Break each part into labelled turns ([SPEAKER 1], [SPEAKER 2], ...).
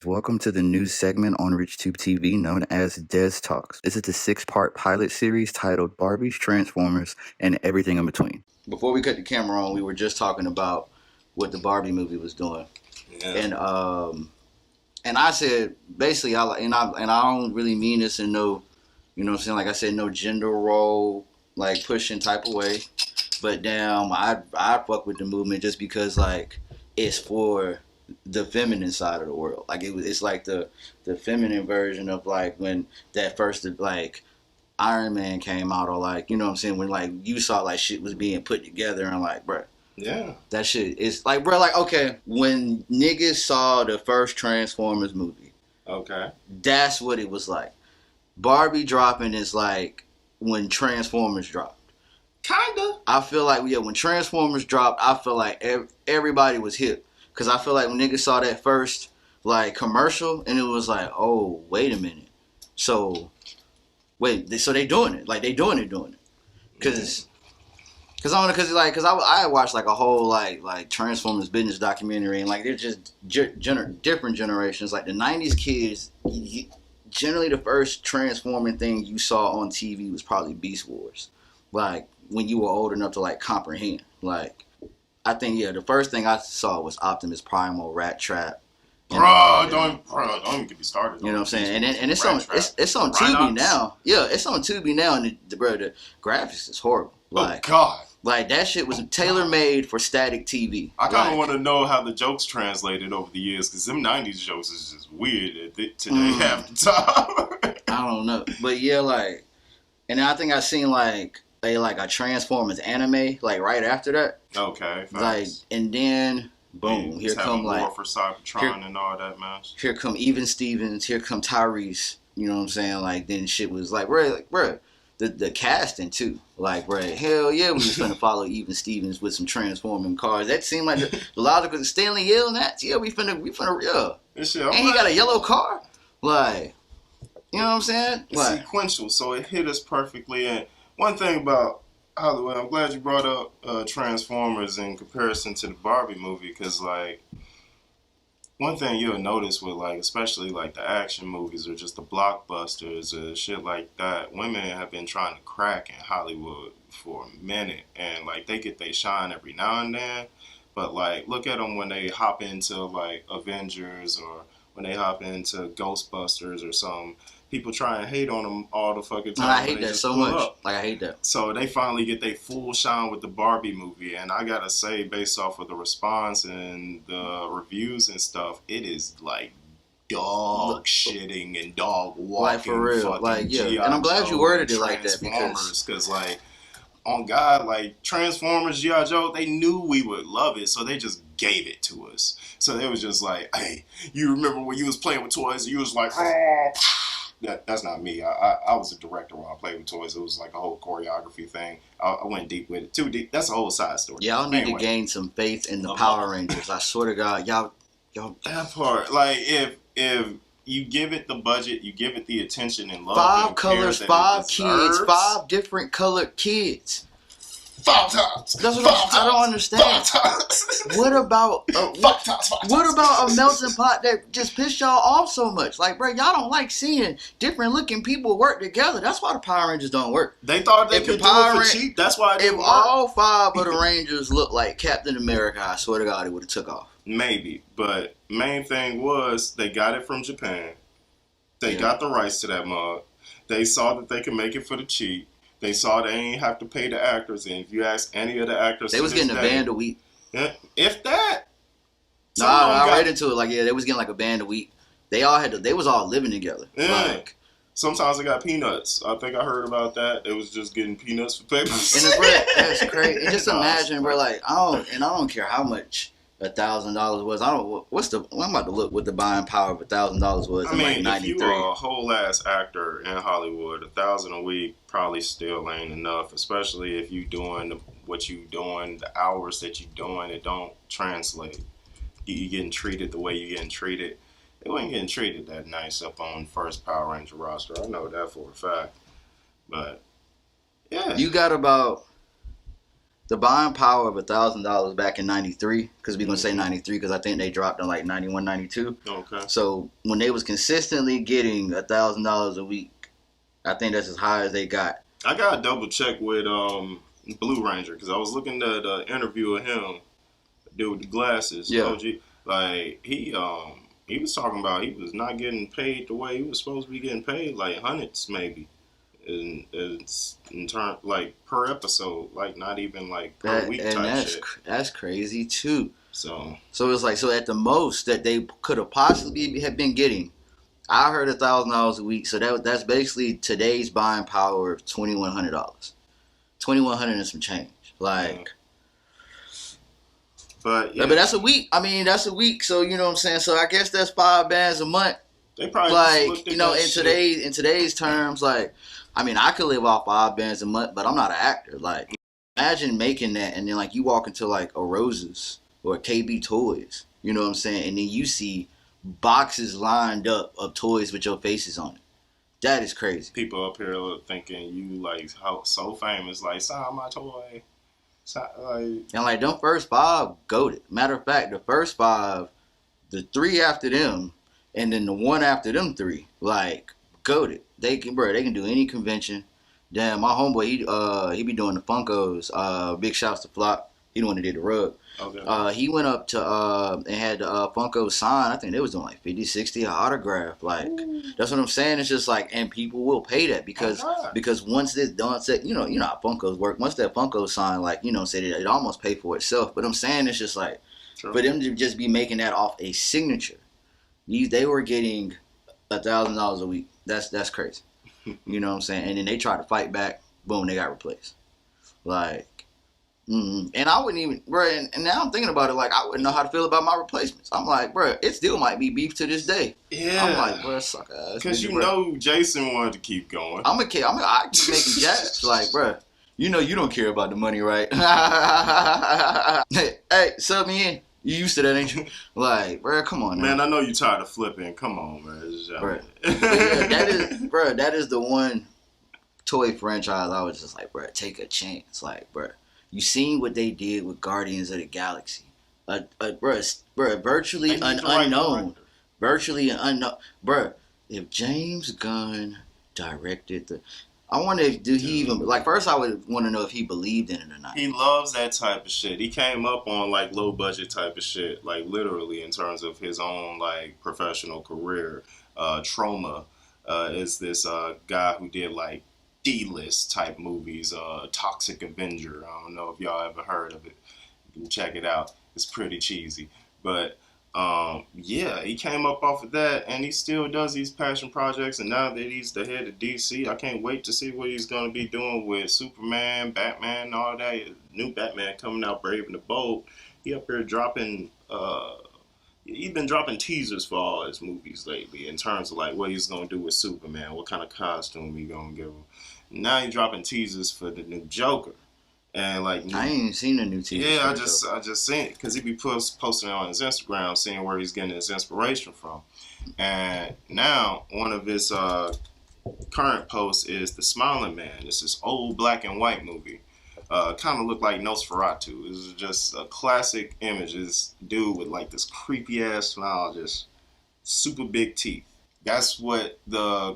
[SPEAKER 1] Welcome to the new segment on RichTUBETV known as DezTalks. This is the 6-part pilot series titled BARBIEzZ, TRANSFORMERzZ, and everything in between. Before we cut the camera on, we were just talking about what the Barbie movie was doing. Yeah. And I said, basically, I don't really mean this in no, you know what I'm saying? Like I said, no gender role, like pushing type of way. But damn, I fuck with the movement just because, like, it's for the feminine side of the world. Like it's like the feminine version of like when that first like Iron Man came out, or like, you know what I'm saying, when like you saw like shit was being put together and like, bruh, yeah, that shit is like, bruh, like, okay, when niggas saw the first Transformers movie, okay, that's what it was like. Barbie dropping is like when Transformers dropped. Kinda. I feel like, yeah, when Transformers dropped, I feel like everybody was hip. Because I feel like when niggas saw that first, like, commercial, and it was like, oh, wait a minute. So, so they doing it. Like, they doing it. Because I watched, like, a whole, like Transformers business documentary, and, like, they're just different generations. Like, the 90s kids, generally the first transforming thing you saw on TV was probably Beast Wars. Like, when you were old enough to, like, comprehend. Like, I think, yeah, the first thing I saw was Optimus Primal, Rat Trap.
[SPEAKER 2] Don't even get me started.
[SPEAKER 1] You know what I'm saying? And it's on Tubi now. Yeah, it's on Tubi now, and the graphics is horrible. Like, oh God. Like, that shit was tailor-made for static TV.
[SPEAKER 2] I kind of want to know how the jokes translated over the years, because them 90s jokes is just weird today half the time.
[SPEAKER 1] I don't know. But, yeah, like, and then I think I seen, like a Transformers anime, like, right after that. Okay. Nice. Like, and then, boom, here come, like,
[SPEAKER 2] War for Cybertron and all that, man.
[SPEAKER 1] Here come Even Stevens, here come Tyrese, you know what I'm saying? Like, then shit was like, bruh, the casting, too. Like, bruh, hell yeah, we was finna follow Even Stevens with some transforming cars. That seemed like the logical, Stanley yelling that, yeah, we finna, yeah. And he got a yellow car? Like, you know what I'm saying?
[SPEAKER 2] It's sequential, so it hit us perfectly. And one thing about Hollywood, I'm glad you brought up Transformers in comparison to the Barbie movie, because, like, one thing you'll notice with, like, especially, like, the action movies or just the blockbusters or shit like that, women have been trying to crack in Hollywood for a minute, and, like, they get they shine every now and then, but, like, look at them when they hop into, like, Avengers or when they hop into Ghostbusters or something. People try and hate on them all the fucking time.
[SPEAKER 1] I hate that so much. Like, I hate that.
[SPEAKER 2] So they finally get their full shine with the Barbie movie. And I gotta say, based off of the response and the reviews and stuff, it is like dog shitting and dog walking.
[SPEAKER 1] Like, for real. Like, yeah. And I'm glad you worded it like that,
[SPEAKER 2] because like, on God, like, Transformers, G.I. Joe, they knew we would love it, so they just gave it to us. So they was just like, hey, you remember when you was playing with toys and you was like, oh. That's not me. I was a director when I played with toys. It was like a whole choreography thing. I went deep with it. Too deep. That's a whole side story.
[SPEAKER 1] Y'all need to gain some faith in the Power Rangers. I swear to God, y'all.
[SPEAKER 2] That part, like, if you give it the budget, you give it the attention and love.
[SPEAKER 1] 5 colors, 5 kids, 5 different colored kids.
[SPEAKER 2] 5 times.
[SPEAKER 1] That's what I don't understand.
[SPEAKER 2] 5 times.
[SPEAKER 1] What about what about a melting pot that just pissed y'all off so much? Like, bro, y'all don't like seeing different looking people work together. That's why the Power Rangers don't work.
[SPEAKER 2] They thought they could do it for cheap. That's why.
[SPEAKER 1] If all 5 of the Rangers looked like Captain America, I swear to God, it would have took off.
[SPEAKER 2] Maybe, but main thing was they got it from Japan. They got the rights to that mug. They saw that they could make it for the cheap. They saw they ain't have to pay the actors, and if you ask any of the actors,
[SPEAKER 1] they was getting a band a week.
[SPEAKER 2] Yeah, if that.
[SPEAKER 1] No, I read into it. Like, yeah, they was getting like a band a week. They all had to. They was all living together.
[SPEAKER 2] Yeah. Like, sometimes they got peanuts. I think I heard about that. It was just getting peanuts for papers.
[SPEAKER 1] And that's crazy. And just imagine, bro. Like, I don't care how much $1,000 was. I'm about to look what the buying power of $1,000 was.
[SPEAKER 2] I mean, like, if you are a whole ass actor in Hollywood, $1,000 a week probably still ain't enough. Especially if you doing what you doing, the hours that you doing, it don't translate. You getting treated the way you getting treated. They wasn't getting treated that nice up on first Power Ranger roster. I know that for a fact. But yeah,
[SPEAKER 1] you got about the buying power of $1,000 back in '93, because we're gonna say '93 because I think they dropped in like '91, '92.
[SPEAKER 2] Okay.
[SPEAKER 1] So when they was consistently getting $1,000 a week, I think that's as high as they got.
[SPEAKER 2] I got to double check with Blue Ranger because I was looking at an interview of him, the dude with the glasses.
[SPEAKER 1] Yeah.
[SPEAKER 2] OG, like he was talking about he was not getting paid the way he was supposed to be getting paid, like hundreds maybe. In turn, like per episode, like not even like per week type shit.
[SPEAKER 1] That's crazy too.
[SPEAKER 2] So
[SPEAKER 1] it's like, so at the most that they could have possibly have been getting, I heard $1,000 a week. So that's basically today's buying power of $2,100, $2,100 and some change. Like,
[SPEAKER 2] yeah. But
[SPEAKER 1] that's a week. I mean, that's a week. So you know what I'm saying. So I guess that's $5 a month.
[SPEAKER 2] They probably
[SPEAKER 1] like, you know, in today's terms, like, I mean, I could live off $5 a month, but I'm not an actor. Like, imagine making that, and then like you walk into like a Rose's or a KB Toys, you know what I'm saying, and then you see boxes lined up of toys with your faces on it. That is crazy.
[SPEAKER 2] People up here thinking you like so famous, like sign my toy,
[SPEAKER 1] and like them first 5 goated. Matter of fact, the first 5, the 3 after them, and then the 1 after them 3, like goated. They can do any convention. Damn, my homeboy, he be doing the Funkos. Big shouts to Flop. He the one that did the rug.
[SPEAKER 2] Okay.
[SPEAKER 1] He went up to and had the Funko sign. I think they was doing like 50, 60 an autograph. Like, ooh. That's what I'm saying. It's just like, and people will pay that because once this done, you know how Funkos work. Once that Funko sign, like, you know, said it almost paid for itself. But I'm saying it's just like, for them to just be making that off a signature, they were getting $1,000 a week. That's crazy. You know what I'm saying? And then they tried to fight back. Boom, they got replaced. Like, and I wouldn't even, bro. And now I'm thinking about it, like I wouldn't know how to feel about my replacements. I'm like, bro, it still might be beef to this day.
[SPEAKER 2] Yeah.
[SPEAKER 1] I'm like, bro, suck ass.
[SPEAKER 2] Because you know Jason wanted to keep going.
[SPEAKER 1] I keep making jabs. Like, bro, you know you don't care about the money, right? hey, sub me in. You used to that, ain't you? Like, bro, come on,
[SPEAKER 2] man. I know you tired of flipping. Come on, man.
[SPEAKER 1] Bro. Yeah, that is the one toy franchise I was just like, bro, take a chance. Like, bro, you seen what they did with Guardians of the Galaxy? Virtually unknown. Virtually an unknown. Bro, if James Gunn directed I wonder if he even, like, first I would want to know if he believed in it or not.
[SPEAKER 2] He loves that type of shit. He came up on like low budget type of shit, like literally in terms of his own like professional career. Trauma is this guy who did like D-list type movies. Toxic Avenger. I don't know if y'all ever heard of it. You can check it out. It's pretty cheesy, but yeah, he came up off of that, and he still does these passion projects. And now that he's the head of DC, I can't wait to see what he's going to be doing with Superman, Batman, and all that. New Batman coming out, Brave and the Bold. He up here dropping. He's been dropping teasers for all his movies lately in terms of like what he's going to do with Superman, what kind of costume he's going to give him. Now he's dropping teasers for the new Joker. And like
[SPEAKER 1] I ain't even seen the new teaser.
[SPEAKER 2] Yeah, I just seen it because he be posting it on his Instagram, seeing where he's getting his inspiration from. And now one of his current posts is The Smiling Man. It's this old black and white movie. Kind of looked like Nosferatu. This is just a classic image. This dude with like this creepy ass smile, just super big teeth. That's what the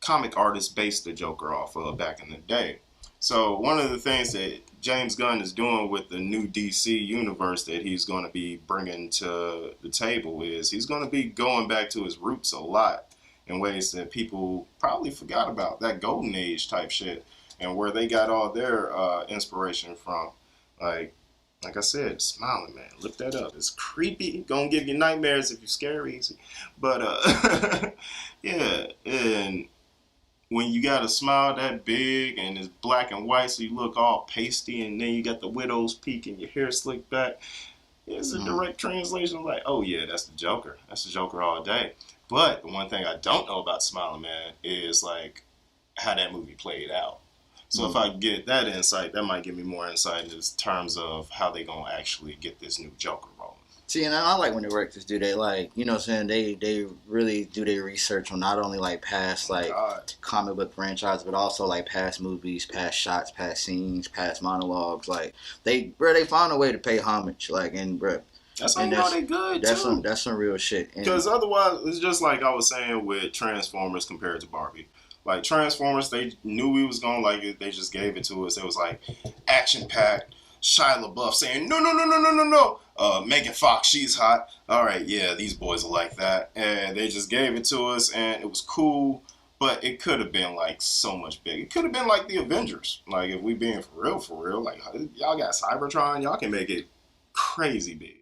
[SPEAKER 2] comic artist based the Joker off of back in the day. So one of the things that James Gunn is doing with the new DC universe that he's going to be bringing to the table is he's going to be going back to his roots a lot in ways that people probably forgot about, that golden age type shit, and where they got all their inspiration from. Like I said, Smiling Man, look that up. It's creepy. Gonna give you nightmares if you scare easy. But yeah, and when you got a smile that big and it's black and white, so you look all pasty, and then you got the widow's peak and your hair slicked back, it's a direct translation of like, oh yeah, that's the Joker. That's the Joker all day. But the one thing I don't know about Smiling Man is like how that movie played out. So if I get that insight, that might give me more insight in terms of how they gonna actually get this new Joker rolling.
[SPEAKER 1] See, and I like when the directors do that. Like, you know what I'm saying? They really do their research on not only like past
[SPEAKER 2] Oh
[SPEAKER 1] like
[SPEAKER 2] God.
[SPEAKER 1] comic book franchise, but also like past movies, past shots, past scenes, past monologues. Like they found a way to pay homage. Like, and bro,
[SPEAKER 2] That's how
[SPEAKER 1] and
[SPEAKER 2] you know they good too.
[SPEAKER 1] that's some real shit. And
[SPEAKER 2] Because otherwise, it's just like I was saying with Transformers compared to Barbie. Like Transformers, they knew we was gonna like it. They just gave it to us. It was like action packed. Shia LaBeouf saying no, no, no, no, no, no, no. Megan Fox, she's hot. All right, yeah, these boys are like that, and they just gave it to us, and it was cool. But it could have been like so much bigger. It could have been like the Avengers. Like if we being for real, like y'all got Cybertron, y'all can make it crazy big.